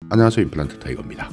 안녕하세요. 임플란트 타이거입니다.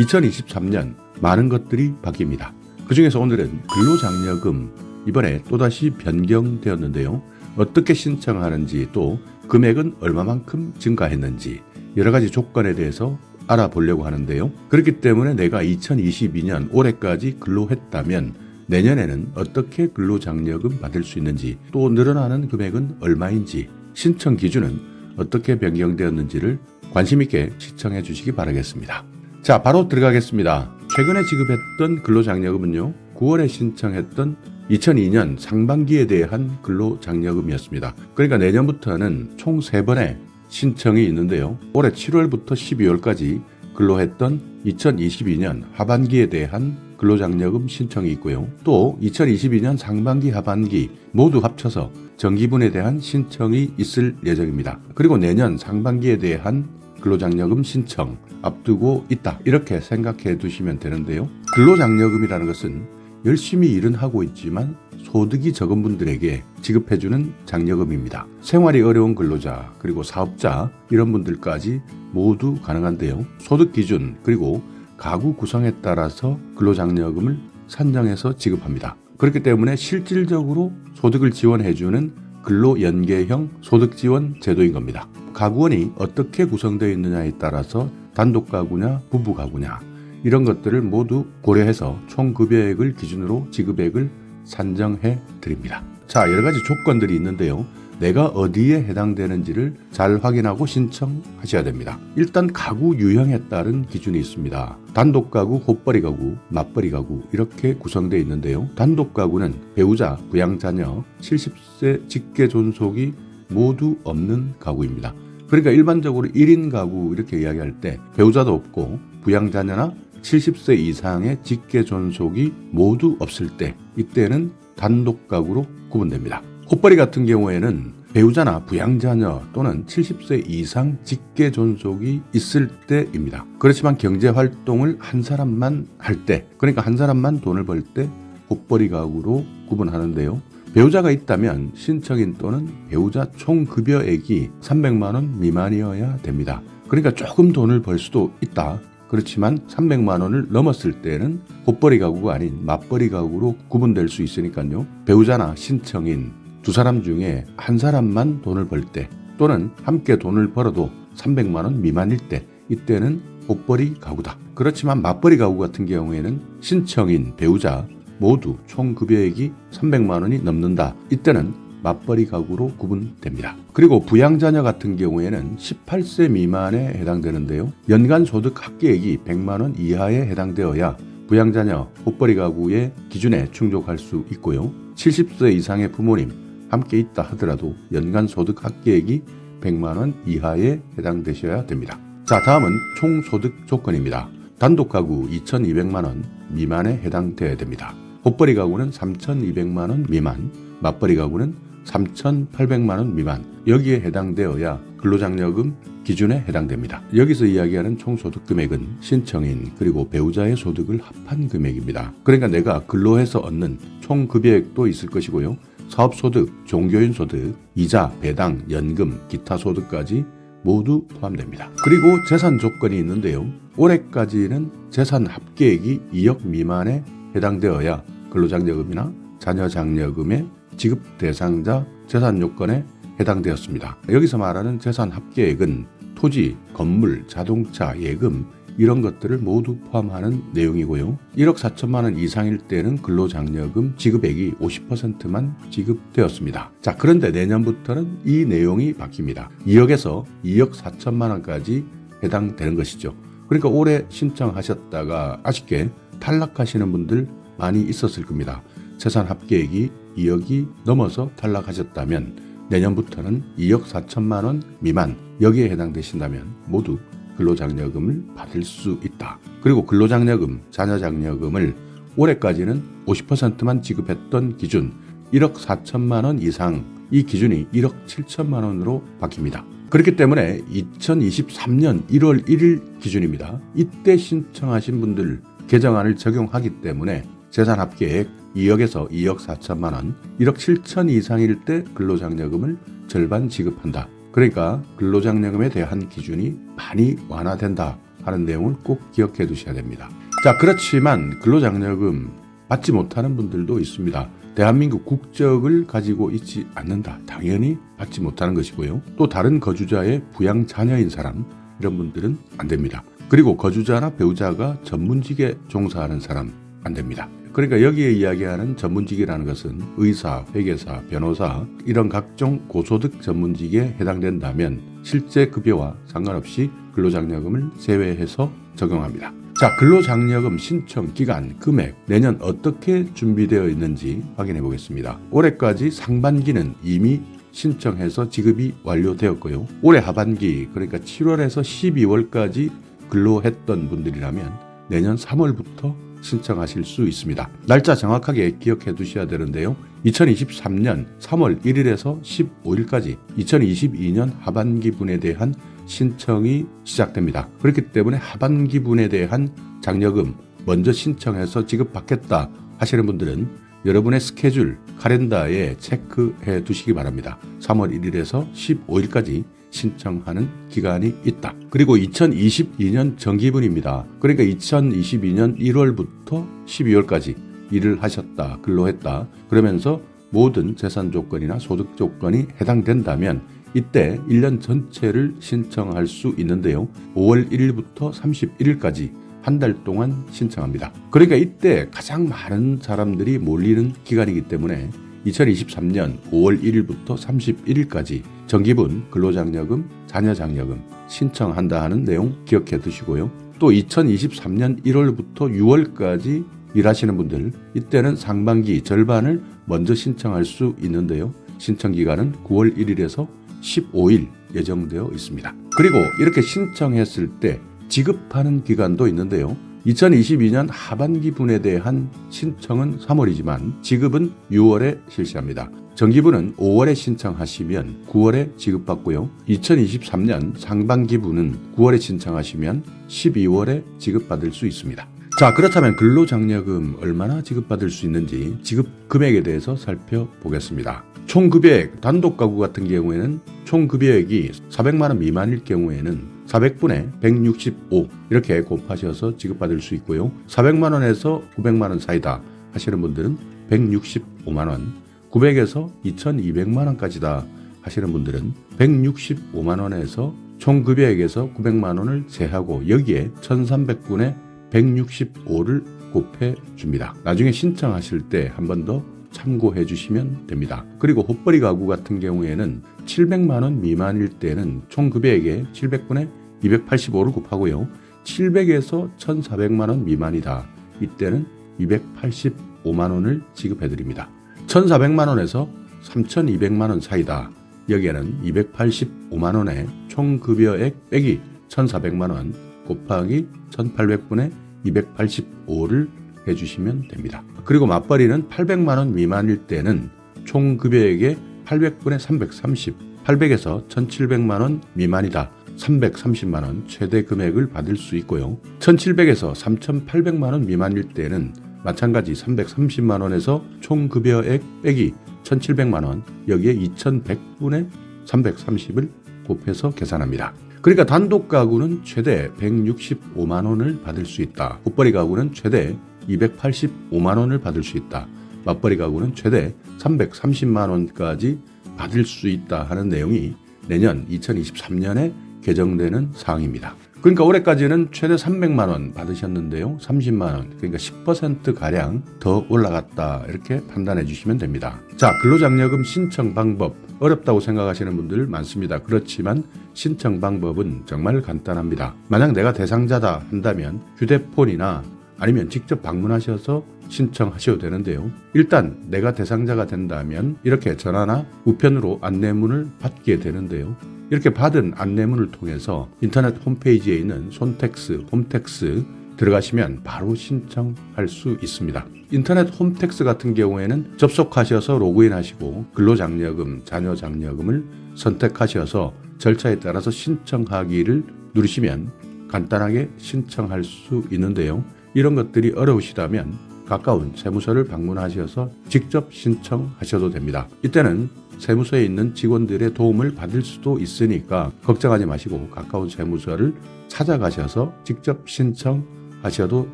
2023년 많은 것들이 바뀝니다. 그 중에서 오늘은 근로장려금 이번에 또다시 변경되었는데요. 어떻게 신청하는지 또 금액은 얼마만큼 증가했는지 여러 가지 조건에 대해서 알아보려고 하는데요. 그렇기 때문에 내가 2022년 올해까지 근로했다면 내년에는 어떻게 근로장려금 받을 수 있는지 또 늘어나는 금액은 얼마인지 신청 기준은 어떻게 변경되었는지를 관심 있게 시청해 주시기 바라겠습니다. 자, 바로 들어가겠습니다. 최근에 지급했던 근로장려금은요, 9월에 신청했던 2002년 상반기에 대한 근로장려금이었습니다. 그러니까 내년부터는 총 3번의 신청이 있는데요. 올해 7월부터 12월까지 근로했던 2022년 하반기에 대한 근로장려금 신청이 있고요. 또 2022년 상반기 하반기 모두 합쳐서 정기분에 대한 신청이 있을 예정입니다. 그리고 내년 상반기에 대한 근로장려금 신청 앞두고 있다, 이렇게 생각해 두시면 되는데요. 근로장려금이라는 것은 열심히 일은 하고 있지만 소득이 적은 분들에게 지급해주는 장려금입니다. 생활이 어려운 근로자 그리고 사업자 이런 분들까지 모두 가능한데요. 소득 기준 그리고 가구 구성에 따라서 근로장려금을 산정해서 지급합니다. 그렇기 때문에 실질적으로 소득을 지원해주는 근로연계형 소득지원 제도인 겁니다. 가구원이 어떻게 구성되어 있느냐에 따라서 단독 가구냐 부부 가구냐 이런 것들을 모두 고려해서 총 급여액을 기준으로 지급액을 산정해 드립니다. 자, 여러 가지 조건들이 있는데요. 내가 어디에 해당되는지를 잘 확인하고 신청하셔야 됩니다. 일단 가구 유형에 따른 기준이 있습니다. 단독 가구, 호벌이 가구, 맞벌이 가구 이렇게 구성되어 있는데요. 단독 가구는 배우자, 부양자녀, 70세 직계 존속이 모두 없는 가구입니다. 그러니까 일반적으로 1인 가구 이렇게 이야기할 때 배우자도 없고 부양자녀나 70세 이상의 직계 존속이 모두 없을 때 이때는 단독 가구로 구분됩니다. 호벌이 같은 경우에는 배우자나 부양자녀 또는 70세 이상 직계 존속이 있을 때입니다. 그렇지만 경제활동을 한 사람만 할 때, 그러니까 한 사람만 돈을 벌 때 호벌이 가구로 구분하는데요. 배우자가 있다면 신청인 또는 배우자 총 급여액이 300만 원 미만이어야 됩니다. 그러니까 조금 돈을 벌 수도 있다. 그렇지만 300만 원을 넘었을 때는 호벌이 가구가 아닌 맞벌이 가구로 구분될 수 있으니까요. 배우자나 신청인 두 사람 중에 한 사람만 돈을 벌 때 또는 함께 돈을 벌어도 300만 원 미만일 때 이때는 호벌이 가구다. 그렇지만 맞벌이 가구 같은 경우에는 신청인 배우자 모두 총 급여액이 300만 원이 넘는다. 이때는 맞벌이 가구로 구분됩니다. 그리고 부양자녀 같은 경우에는 18세 미만에 해당되는데요. 연간 소득 합계액이 100만 원 이하에 해당되어야 부양자녀 호벌이 가구의 기준에 충족할 수 있고요. 70세 이상의 부모님 함께 있다 하더라도 연간 소득 합계액이 100만 원 이하에 해당되셔야 됩니다. 자, 다음은 총 소득 조건입니다. 단독 가구 2,200만 원 미만에 해당되어야 됩니다. 호벌이 가구는 3,200만 원 미만, 맞벌이 가구는 3,800만 원 미만, 여기에 해당되어야 근로장려금 기준에 해당됩니다. 여기서 이야기하는 총소득 금액은 신청인 그리고 배우자의 소득을 합한 금액입니다. 그러니까 내가 근로해서 얻는 총 급여액도 있을 것이고요. 사업소득, 종교인 소득, 이자, 배당, 연금, 기타 소득까지 모두 포함됩니다. 그리고 재산 조건이 있는데요. 올해까지는 재산 합계액이 2억 미만에 해당되어야 근로장려금이나 자녀장려금의 지급 대상자 재산 요건에 해당되었습니다. 여기서 말하는 재산 합계액은 토지, 건물, 자동차, 예금 이런 것들을 모두 포함하는 내용이고요. 1억 4천만 원 이상일 때는 근로장려금 지급액이 50%만 지급되었습니다. 자, 그런데 내년부터는 이 내용이 바뀝니다. 2억에서 2억 4천만 원까지 해당되는 것이죠. 그러니까 올해 신청하셨다가 아쉽게 탈락하시는 분들 많이 있었을 겁니다. 재산 합계액이 2억이 넘어서 탈락하셨다면 내년부터는 2억 4천만 원 미만 여기에 해당되신다면 모두 근로장려금을 받을 수 있다. 그리고 근로장려금, 자녀장려금을 올해까지는 50%만 지급했던 기준 1억 4천만 원 이상 이 기준이 1억 7천만 원으로 바뀝니다. 그렇기 때문에 2023년 1월 1일 기준입니다. 이때 신청하신 분들 개정안을 적용하기 때문에 재산 합계액 2억에서 2억 4천만 원, 1억 7천 이상일 때 근로장려금을 절반 지급한다. 그러니까 근로장려금에 대한 기준이 많이 완화된다 하는 내용을 꼭 기억해 두셔야 됩니다. 자, 그렇지만 근로장려금 받지 못하는 분들도 있습니다. 대한민국 국적을 가지고 있지 않는다. 당연히 받지 못하는 것이고요. 또 다른 거주자의 부양 자녀인 사람, 이런 분들은 안 됩니다. 그리고 거주자나 배우자가 전문직에 종사하는 사람 안 됩니다. 그러니까 여기에 이야기하는 전문직이라는 것은 의사, 회계사, 변호사 이런 각종 고소득 전문직에 해당된다면 실제 급여와 상관없이 근로장려금을 제외해서 적용합니다. 자, 근로장려금 신청 기간, 금액, 내년 어떻게 준비되어 있는지 확인해 보겠습니다. 올해까지 상반기는 이미 신청해서 지급이 완료되었고요. 올해 하반기, 그러니까 7월에서 12월까지 근로했던 분들이라면 내년 3월부터 신청하실 수 있습니다. 날짜 정확하게 기억해 두셔야 되는데요. 2023년 3월 1일에서 15일까지 2022년 하반기분에 대한 신청이 시작됩니다. 그렇기 때문에 하반기분에 대한 장려금 먼저 신청해서 지급받겠다 하시는 분들은 여러분의 스케줄, 카렌다에 체크해 두시기 바랍니다. 3월 1일에서 15일까지 신청하는 기간이 있다. 그리고 2022년 정기분입니다. 그러니까 2022년 1월부터 12월까지 일을 하셨다, 근로했다. 그러면서 모든 재산 조건이나 소득 조건이 해당된다면 이때 1년 전체를 신청할 수 있는데요. 5월 1일부터 31일까지 한 달 동안 신청합니다. 그러니까 이때 가장 많은 사람들이 몰리는 기간이기 때문에 2023년 5월 1일부터 31일까지 정기분, 근로장려금, 자녀장려금 신청한다 하는 내용 기억해 두시고요. 또 2023년 1월부터 6월까지 일하시는 분들, 이때는 상반기 절반을 먼저 신청할 수 있는데요. 신청 기간은 9월 1일에서 15일 예정되어 있습니다. 그리고 이렇게 신청했을 때 지급하는 기간도 있는데요. 2022년 하반기분에 대한 신청은 3월이지만 지급은 6월에 실시합니다. 정기분은 5월에 신청하시면 9월에 지급받고요. 2023년 상반기분은 9월에 신청하시면 12월에 지급받을 수 있습니다. 자, 그렇다면 근로장려금 얼마나 지급받을 수 있는지 지급 금액에 대해서 살펴보겠습니다. 총 급여액, 단독 가구 같은 경우에는 총 급여액이 400만 원 미만일 경우에는 400분의 165 이렇게 곱하셔서 지급받을 수 있고요. 400만 원에서 900만 원 사이다 하시는 분들은 165만 원, 900에서 2200만 원까지다 하시는 분들은 165만 원에서 총 급여액에서 900만 원을 제하고 여기에 1300분의 165를 곱해 줍니다. 나중에 신청하실 때 한 번 더 참고해 주시면 됩니다. 그리고 헛벌이 가구 같은 경우에는 700만 원 미만일 때는 총 급여액에 700분의 285를 곱하고요. 700에서 1400만 원 미만이다. 이때는 285만 원을 지급해 드립니다. 1400만 원에서 3200만 원 사이다. 여기에는 285만 원의 총 급여액 빼기 1400만 원 곱하기 1800분의 285를 해주시면 됩니다. 그리고 맞벌이는 800만 원 미만일 때는 총 급여액의 800분의 330, 800에서 1700만 원 미만이다. 330만 원 최대 금액을 받을 수 있고요. 1700에서 3800만 원 미만일 때는 마찬가지 330만 원에서 총 급여액 빼기 1700만 원, 여기에 2100분의 330을 곱해서 계산합니다. 그러니까 단독 가구는 최대 165만 원을 받을 수 있다. 헛벌이 가구는 최대 285만 원을 받을 수 있다. 맞벌이 가구는 최대 330만 원까지 받을 수 있다 하는 내용이 내년 2023년에 개정되는 사항입니다. 그러니까 올해까지는 최대 300만 원 받으셨는데요. 30만 원, 그러니까 10%가량 더 올라갔다 이렇게 판단해 주시면 됩니다. 자, 근로장려금 신청 방법 어렵다고 생각하시는 분들 많습니다. 그렇지만 신청 방법은 정말 간단합니다. 만약 내가 대상자다 한다면 휴대폰이나 아니면 직접 방문하셔서 신청하셔도 되는데요. 일단 내가 대상자가 된다면 이렇게 전화나 우편으로 안내문을 받게 되는데요. 이렇게 받은 안내문을 통해서 인터넷 홈페이지에 있는 손택스, 홈택스 들어가시면 바로 신청할 수 있습니다. 인터넷 홈택스 같은 경우에는 접속하셔서 로그인하시고 근로장려금, 자녀장려금을 선택하셔서 절차에 따라서 신청하기를 누르시면 간단하게 신청할 수 있는데요. 이런 것들이 어려우시다면 가까운 세무서를 방문하셔서 직접 신청하셔도 됩니다. 이때는 세무서에 있는 직원들의 도움을 받을 수도 있으니까 걱정하지 마시고 가까운 세무서를 찾아가셔서 직접 신청하셔도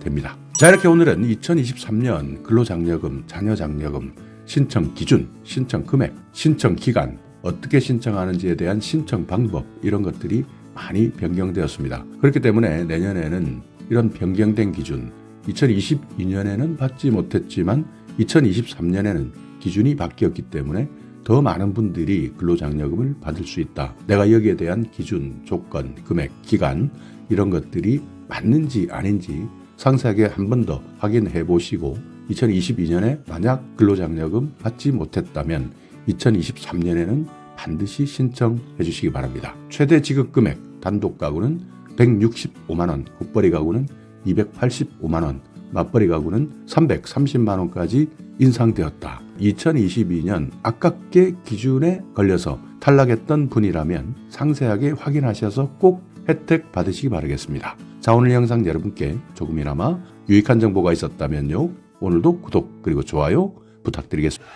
됩니다. 자, 이렇게 오늘은 2023년 근로장려금, 자녀장려금 신청 기준, 신청 금액, 신청 기간, 어떻게 신청하는지에 대한 신청 방법, 이런 것들이 많이 변경되었습니다. 그렇기 때문에 내년에는 이런 변경된 기준, 2022년에는 받지 못했지만 2023년에는 기준이 바뀌었기 때문에 더 많은 분들이 근로장려금을 받을 수 있다. 내가 여기에 대한 기준, 조건, 금액, 기간 이런 것들이 맞는지 아닌지 상세하게 한 번 더 확인해 보시고 2022년에 만약 근로장려금 받지 못했다면 2023년에는 반드시 신청해 주시기 바랍니다. 최대 지급 금액 단독 가구는 165만 원, 곱벌이 가구는 285만 원, 맞벌이 가구는 330만 원까지 인상되었다. 2022년 아깝게 기준에 걸려서 탈락했던 분이라면 상세하게 확인하셔서 꼭 혜택 받으시기 바라겠습니다. 자, 오늘 영상 여러분께 조금이나마 유익한 정보가 있었다면요. 오늘도 구독 그리고 좋아요 부탁드리겠습니다.